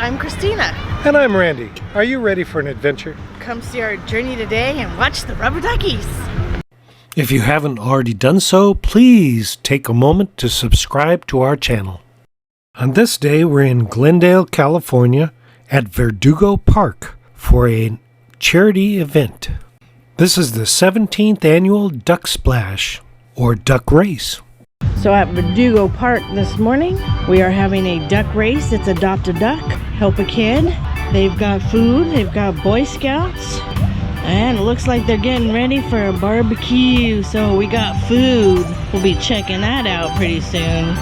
I'm Christina. And I'm Randy. Are you ready for an adventure? Come see our journey today and watch the rubber duckies. If you haven't already done so, please take a moment to subscribe to our channel. On this day, we're in Glendale, California at Verdugo Park for a charity event. This is the 17th annual Duck Splash, or Duck Race. So at Verdugo Park this morning, we are having a duck race. It's Adopt a Duck, Help a Kid. They've got food, they've got Boy Scouts, and it looks like they're getting ready for a barbecue. So we got food. We'll be checking that out pretty soon.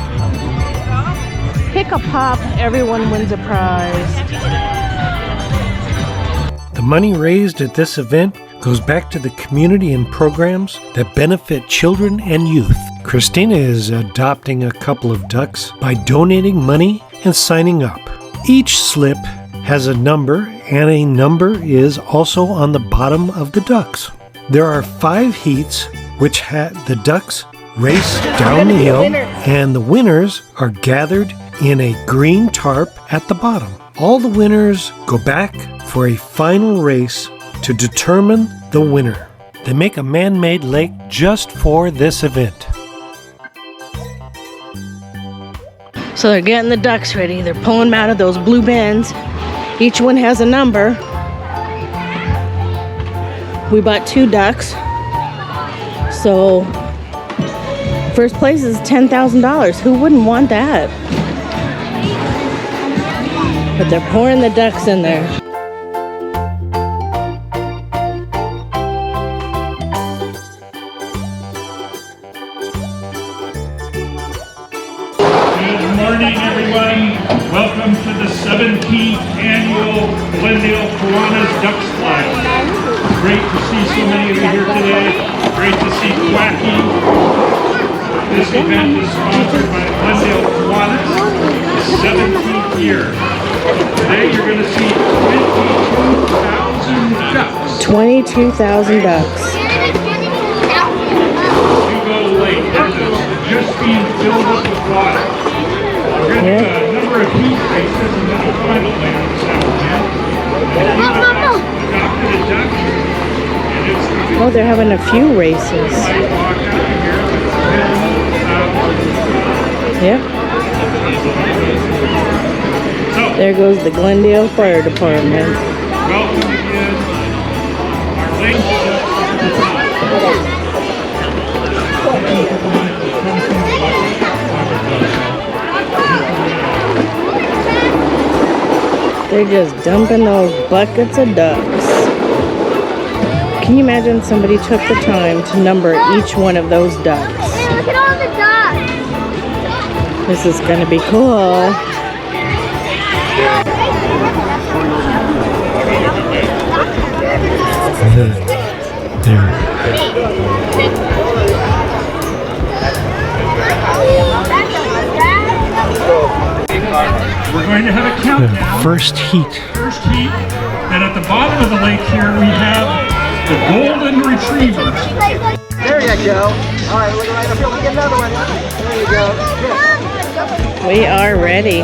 Pick a pop, everyone wins a prize. The money raised at this event goes back to the community and programs that benefit children and youth. Christina is adopting a couple of ducks by donating money and signing up. Each slip has a number, and a number is also on the bottom of the ducks. There are 5 heats, which the ducks race down the hill, and the winners are gathered in a green tarp at the bottom. All the winners go back for a final race to determine the winner. They make a man-made lake just for this event. So they're getting the ducks ready. They're pulling them out of those blue bins. Each one has a number. We bought 2 ducks. So first place is $10,000. Who wouldn't want that? But they're pouring the ducks in there. Good morning, everyone. Welcome to the 17th annual Glendale Kiwanis Duck Splash. Great to see so many of you here today. Great to see Quacky. This event is sponsored by Glendale Kiwanis, the 17th year. Today you're going to see 22,000 ducks. 22,000 ducks. You go late. It's just being filled up with water. We're going to do a number of heat races and then a final later this afternoon. Adopted a duck. Oh, they're having a few races. Yep. There goes the Glendale Fire Department. Welcome again. Our late They're just dumping those buckets of ducks. Can you imagine somebody took the time to number each one of those ducks? Hey, look at all the ducks. This is going to be cool. We're going to have a countdown. First heat. First heat. And at the bottom of the lake here we have the golden retrievers. There you go. All right, look right up here. We'll get another one. There you go. We are ready.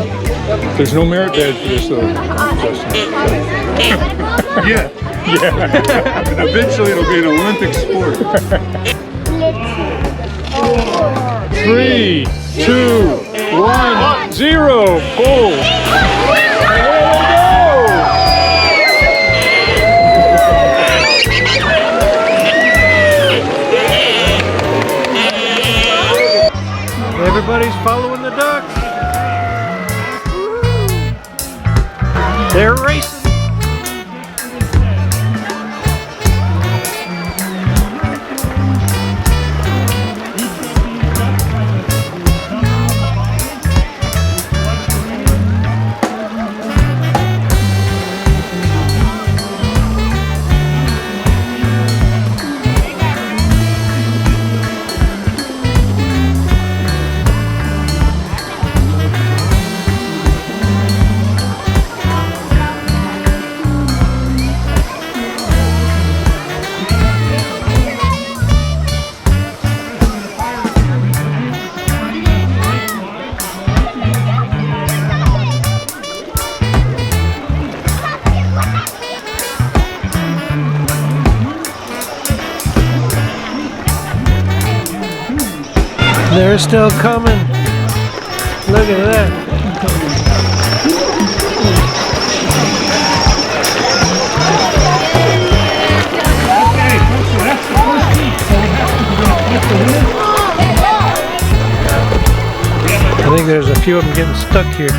There's no merit badge for this, though. Yeah. Eventually, it'll be an Olympic sport. 3, 2, 1, 0. Pull. Everybody's following the ducks. They're racing. They're still coming. Look at that. Okay, so that's the first heat. So we have to collect the winner. I think there's a few of them getting stuck here.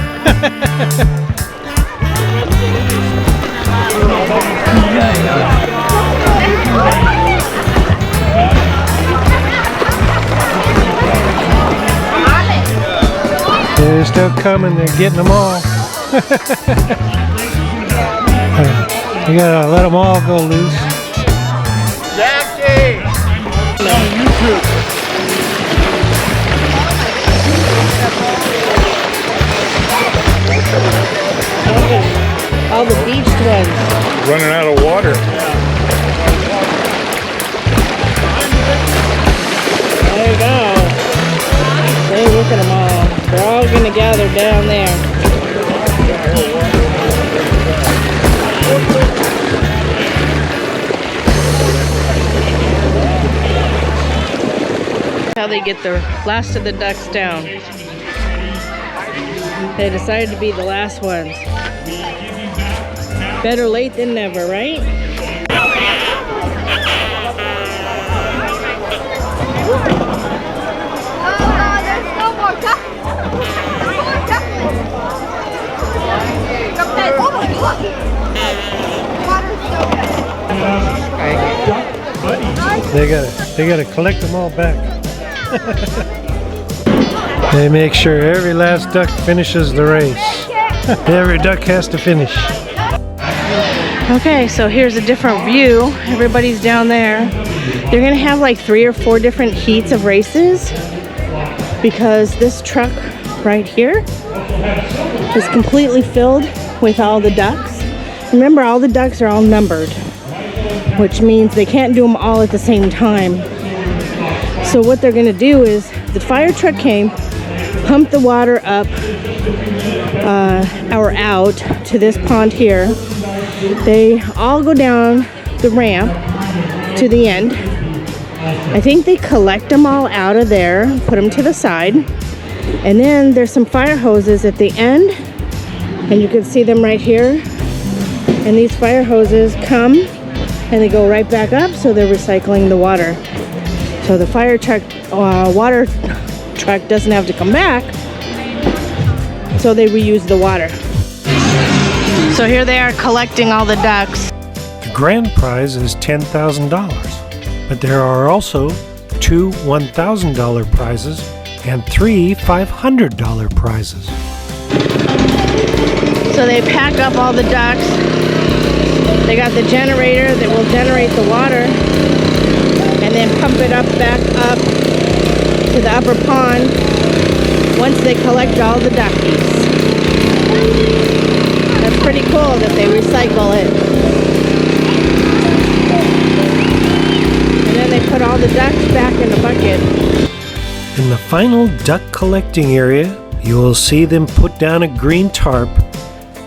They're still coming. They're getting them all. You gotta let them all go loose. Jackie! All the beached ones. Running out of water. There you go. Hey, look at them all. They're all gonna gather down there. How they get the last of the ducks down. They decided to be the last ones. Better late than never, right? There's no more ducks. Oh my God. Water's so good. They gotta collect them all back. They make sure every last duck finishes the race. Every duck has to finish. Okay, so here's a different view. Everybody's down there. They're gonna have like 3 or 4 different heats of races because this truck right here is completely filled with all the ducks. Remember, all the ducks are all numbered, which means they can't do them all at the same time. So what they're gonna do is the fire truck came, pumped the water up or out to this pond here. They all go down the ramp to the end. I think they collect them all out of there, put them to the side, and then there's some fire hoses at the end, and you can see them right here. And these fire hoses come and they go right back up, so they're recycling the water. So the fire truck, water truck doesn't have to come back, so they reuse the water. So here they are collecting all the ducks. The grand prize is $10,000, but there are also 2 $1,000 prizes and 3 $500 prizes. So they pack up all the ducks. They got the generator that will generate the water and then pump it up back up to the upper pond once they collect all the duckies. That's pretty cool that they recycle it. And then they put all the ducks back in the bucket. In the final duck collecting area, you will see them put down a green tarp,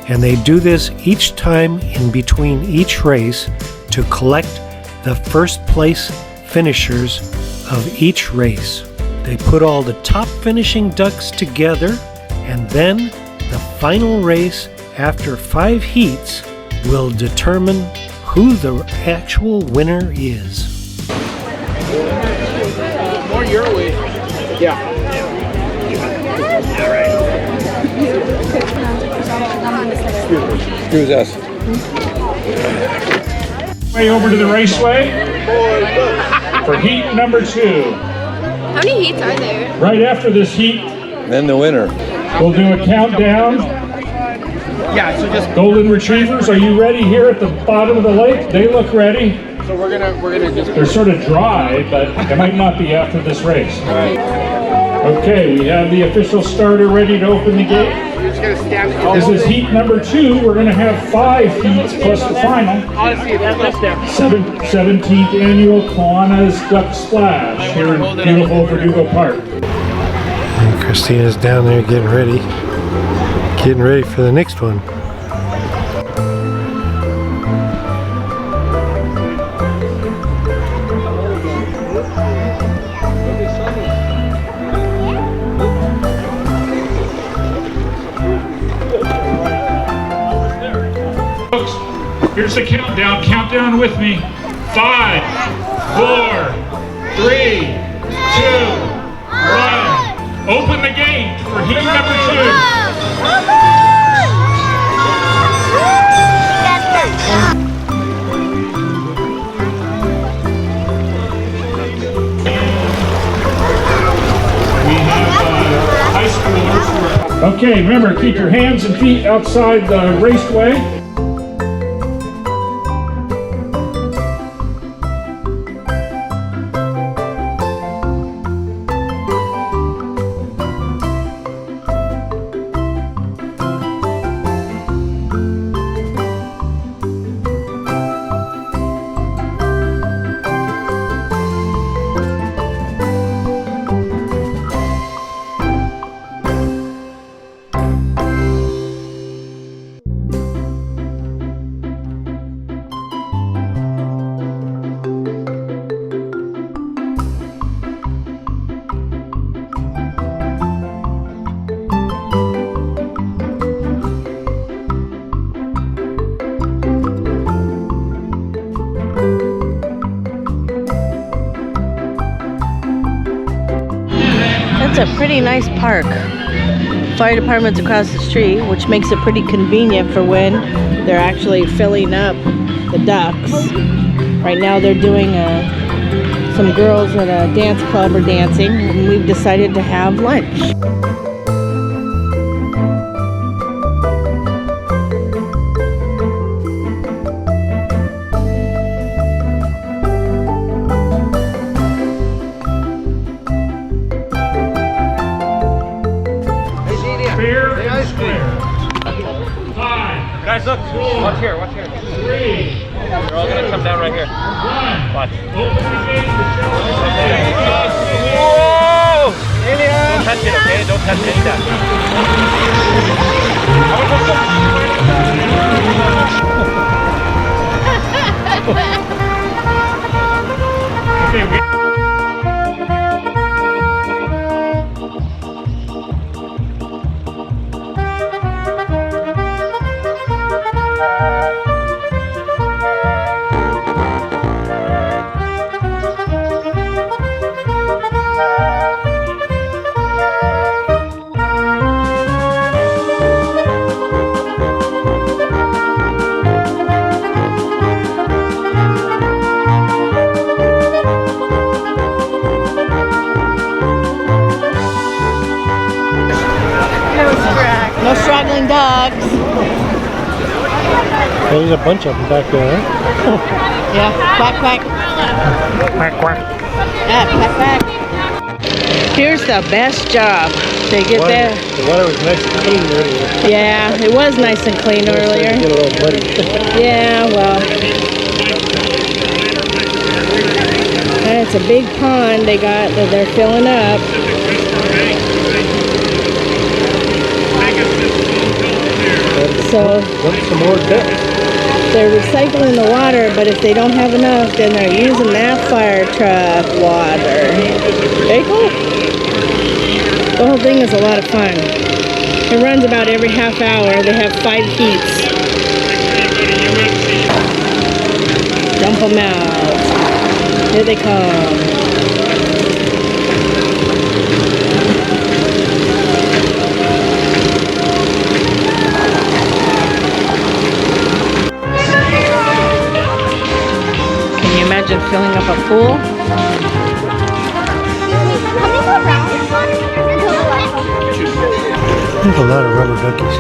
and they do this each time in between each race to collect the first place finishers of each race. They put all the top finishing ducks together, and then the final race after 5 heats will determine who the actual winner is. More your way. Yeah. Excuse us. Way over to the raceway for heat number 2. How many heats are there? Right after this heat, Then the winner. we'll do a countdown. Yeah, so just Golden retrievers, are you ready here at the bottom of the lake? They look ready. so we're gonna just They're sort of dry, but it might not be after this race. Okay, we have the official starter ready to open the gate. we're just gonna stand. This is heat number 2. We're going to have 5 heats plus the final. Honestly, if that's there. 17th annual Kiwanis Duck Splash here in beautiful Verdugo Park. And Christina's down there getting ready for the next one. Here's the countdown. Count down with me. 5, 4, 3, 2, 1. Open the gate for heat number 2. High schoolers. Okay, remember, keep your hands and feet outside the raceway. It's a pretty nice park. Fire department's across the street, which makes it pretty convenient for when they're actually filling up the ducks. Right now they're doing some girls at a dance club are dancing, and we've decided to have lunch. Guys, look. Watch here, watch here. 3. They're all gonna come down right here. 1. Watch. Open the gate. Whoa! Don't touch it, okay? Don't touch any of that. Okay, No struggling dogs. There's a bunch of them back there, huh? Yeah, quack, quack. Quack, quack. Yeah, quack, quack. Here's the best job. They get there. The water was nice and clean earlier. Yeah, it was nice and clean earlier. Get a little muddy. Yeah, well. And it's a big pond they got that they're filling up. So Dump some more ducks. they're recycling the water, but if they don't have enough, then they're using that fire truck water. Very cool. The whole thing is a lot of fun. It runs about every half hour. They have 5 heats. Dump them out. Here they come. Imagine filling up a pool. There's a lot of rubber duckies.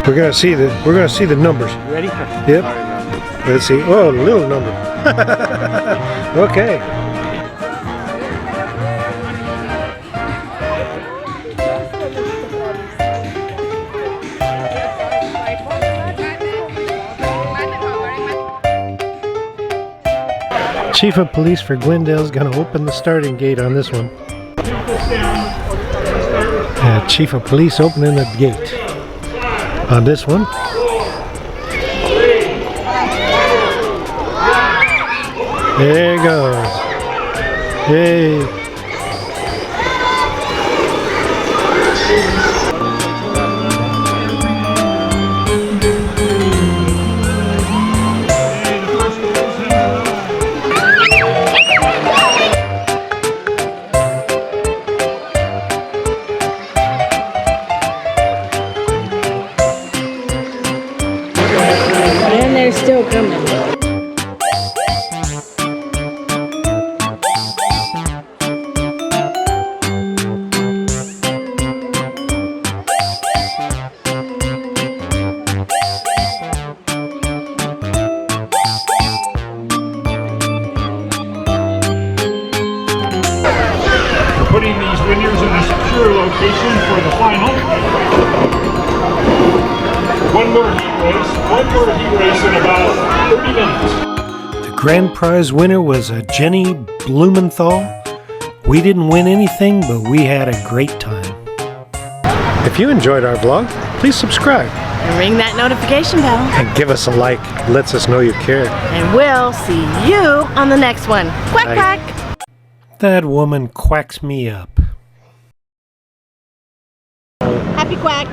We're gonna see the numbers. You ready? Yep. Let's see. Oh, little number. Okay. Chief of Police for Glendale is going to open the starting gate on this one. Chief of Police opening the gate on this one. There it goes. Yay. another location for the final. One more heat race in about 30 minutes. The grand prize winner was a Jenny Blumenthal. We didn't win anything, but we had a great time. If you enjoyed our vlog, please subscribe. And ring that notification bell. And give us a like. It lets us know you care. And we'll see you on the next one. Quack, Bye. quack. That woman quacks me up. Happy quack.